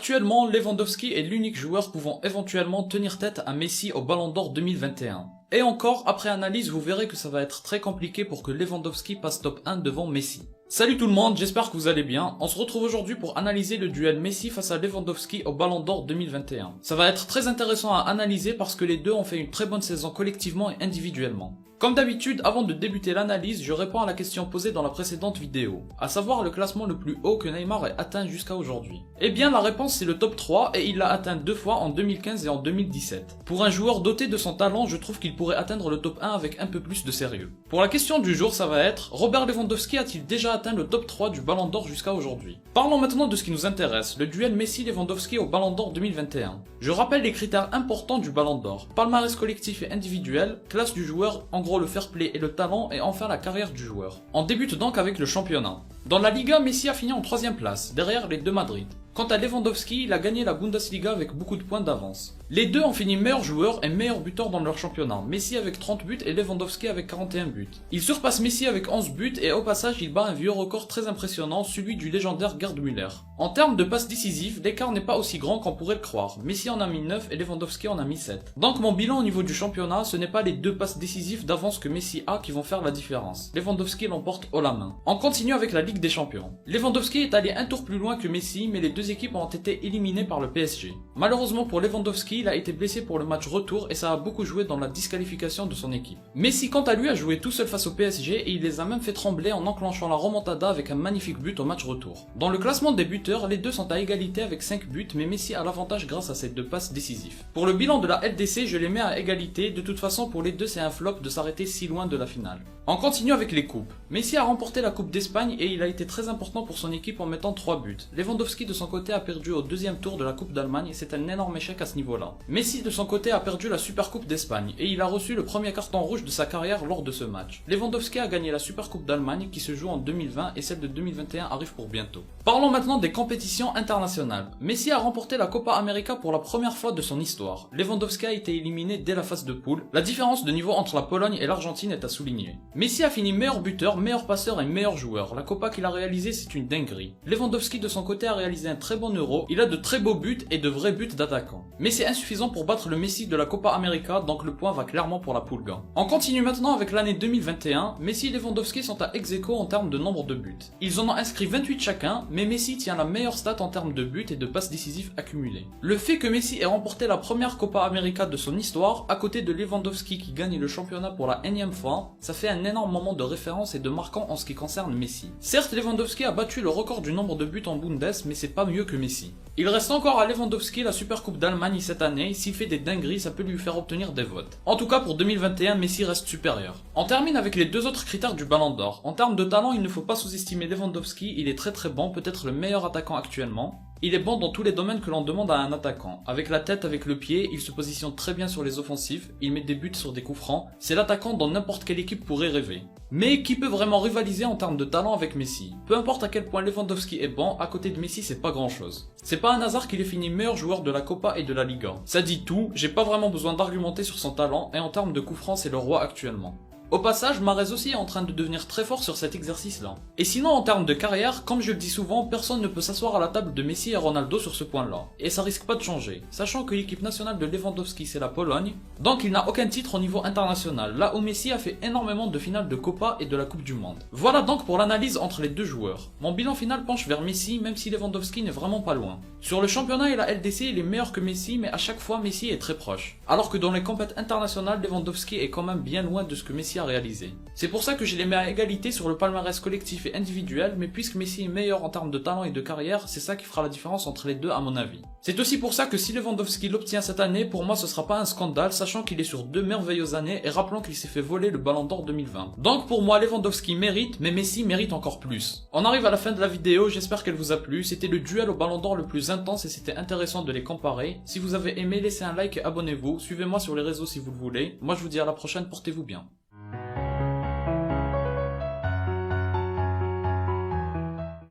Actuellement, Lewandowski est l'unique joueur pouvant éventuellement tenir tête à Messi au Ballon d'Or 2021. Et encore, après analyse, vous verrez que ça va être très compliqué pour que Lewandowski passe top 1 devant Messi. Salut tout le monde, j'espère que vous allez bien. On se retrouve aujourd'hui pour analyser le duel Messi face à Lewandowski au Ballon d'Or 2021. Ça va être très intéressant à analyser parce que les deux ont fait une très bonne saison collectivement et individuellement. Comme d'habitude, avant de débuter l'analyse, je réponds à la question posée dans la précédente vidéo, à savoir le classement le plus haut que Neymar ait atteint jusqu'à aujourd'hui. Eh bien la réponse c'est le top 3 et il l'a atteint 2 fois en 2015 et en 2017. Pour un joueur doté de son talent, je trouve qu'il pourrait atteindre le top 1 avec un peu plus de sérieux. Pour la question du jour, ça va être, Robert Lewandowski a-t-il déjà atteint le top 3 du Ballon d'Or jusqu'à aujourd'hui? Parlons maintenant de ce qui nous intéresse, le duel Messi-Lewandowski au Ballon d'Or 2021. Je rappelle les critères importants du Ballon d'Or, palmarès collectif et individuel, classe du joueur, en gros le fair play et le talent, et enfin la carrière du joueur. On débute donc avec le championnat. Dans la Liga, Messi a fini en 3ème place, derrière les deux Madrid. Quant à Lewandowski, il a gagné la Bundesliga avec beaucoup de points d'avance. Les deux ont fini meilleurs joueurs et meilleurs buteurs dans leur championnat, Messi avec 30 buts et Lewandowski avec 41 buts. Il surpasse Messi avec 11 buts et au passage il bat un vieux record très impressionnant, celui du légendaire Gerd Müller. En termes de passes décisives, l'écart n'est pas aussi grand qu'on pourrait le croire, Messi en a mis 9 et Lewandowski en a mis 7. Donc mon bilan au niveau du championnat, ce n'est pas les deux passes décisives d'avance que Messi a qui vont faire la différence. Lewandowski l'emporte haut la main. On continue avec la Ligue des Champions. Lewandowski est allé un tour plus loin que Messi, mais les deux équipes ont été éliminées par le PSG. Malheureusement pour Lewandowski, il a été blessé pour le match retour et ça a beaucoup joué dans la disqualification de son équipe. Messi quant à lui a joué tout seul face au PSG et il les a même fait trembler en enclenchant la remontada avec un magnifique but au match retour. Dans le classement des buteurs, les deux sont à égalité avec 5 buts, mais Messi a l'avantage grâce à ses deux passes décisives. Pour le bilan de la LDC, je les mets à égalité, de toute façon pour les deux c'est un flop de s'arrêter si loin de la finale. On continue avec les coupes. Messi a remporté la Coupe d'Espagne et il a été très important pour son équipe en mettant 3 buts. Lewandowski de son côté a perdu au deuxième tour de la Coupe d'Allemagne et c'est un énorme échec à ce niveau-là. Messi de son côté a perdu la Supercoupe d'Espagne et il a reçu le premier carton rouge de sa carrière lors de ce match. Lewandowski a gagné la Supercoupe d'Allemagne qui se joue en 2020 et celle de 2021 arrive pour bientôt. Parlons maintenant des compétitions internationales. Messi a remporté la Copa América pour la première fois de son histoire. Lewandowski a été éliminé dès la phase de poule. La différence de niveau entre la Pologne et l'Argentine est à souligner. Messi a fini meilleur buteur, meilleur passeur et meilleur joueur. La Copa qu'il a réalisée c'est une dinguerie. Lewandowski de son côté a réalisé un très bon Euro. Il a de très beaux buts et de vrais buts d'attaquant. Mais c'est insuffisant pour battre le Messi de la Copa América, donc le point va clairement pour la Pulga. On continue maintenant avec l'année 2021, Messi et Lewandowski sont à ex-aequo en termes de nombre de buts. Ils en ont inscrit 28 chacun, mais Messi tient la meilleure stat en termes de buts et de passes décisives accumulées. Le fait que Messi ait remporté la première Copa América de son histoire, à côté de Lewandowski qui gagne le championnat pour la énième fois, ça fait un énorme moment de référence et de marquant en ce qui concerne Messi. Certes, Lewandowski a battu le record du nombre de buts en Bundes, mais c'est pas mieux que Messi. Il reste encore à Lewandowski la Supercoupe d'Allemagne cette année, s'il fait des dingueries ça peut lui faire obtenir des votes. En tout cas pour 2021, Messi reste supérieur. On termine avec les deux autres critères du Ballon d'Or. En termes de talent, il ne faut pas sous-estimer Lewandowski, il est très bon, peut-être le meilleur attaquant actuellement. Il est bon dans tous les domaines que l'on demande à un attaquant. Avec la tête, avec le pied, il se positionne très bien sur les offensifs, il met des buts sur des coups francs, c'est l'attaquant dont n'importe quelle équipe pourrait rêver. Mais qui peut vraiment rivaliser en termes de talent avec Messi? Peu importe à quel point Lewandowski est bon, à côté de Messi c'est pas grand chose. C'est pas un hasard qu'il ait fini meilleur joueur de la Copa et de la Liga. Ça dit tout, j'ai pas vraiment besoin d'argumenter sur son talent et en termes de coups francs c'est le roi actuellement. Au passage, Mahrez aussi est en train de devenir très fort sur cet exercice-là. Et sinon, en termes de carrière, comme je le dis souvent, personne ne peut s'asseoir à la table de Messi et Ronaldo sur ce point-là. Et ça risque pas de changer, sachant que l'équipe nationale de Lewandowski c'est la Pologne, donc il n'a aucun titre au niveau international, là où Messi a fait énormément de finales de Copa et de la Coupe du Monde. Voilà donc pour l'analyse entre les deux joueurs. Mon bilan final penche vers Messi, même si Lewandowski n'est vraiment pas loin. Sur le championnat et la LDC, il est meilleur que Messi, mais à chaque fois Messi est très proche. Alors que dans les compétitions internationales, Lewandowski est quand même bien loin de ce que Messi a réalisé. C'est pour ça que je les mets à égalité sur le palmarès collectif et individuel, mais puisque Messi est meilleur en termes de talent et de carrière, c'est ça qui fera la différence entre les deux à mon avis. C'est aussi pour ça que si Lewandowski l'obtient cette année, pour moi ce sera pas un scandale, sachant qu'il est sur 2 merveilleuses années et rappelons qu'il s'est fait voler le Ballon d'Or 2020. Donc pour moi Lewandowski mérite, mais Messi mérite encore plus. On arrive à la fin de la vidéo, j'espère qu'elle vous a plu, c'était le duel au Ballon d'Or le plus intense et c'était intéressant de les comparer. Si vous avez aimé, laissez un like et abonnez-vous, suivez-moi sur les réseaux si vous le voulez. Moi je vous dis à la prochaine, portez-vous bien.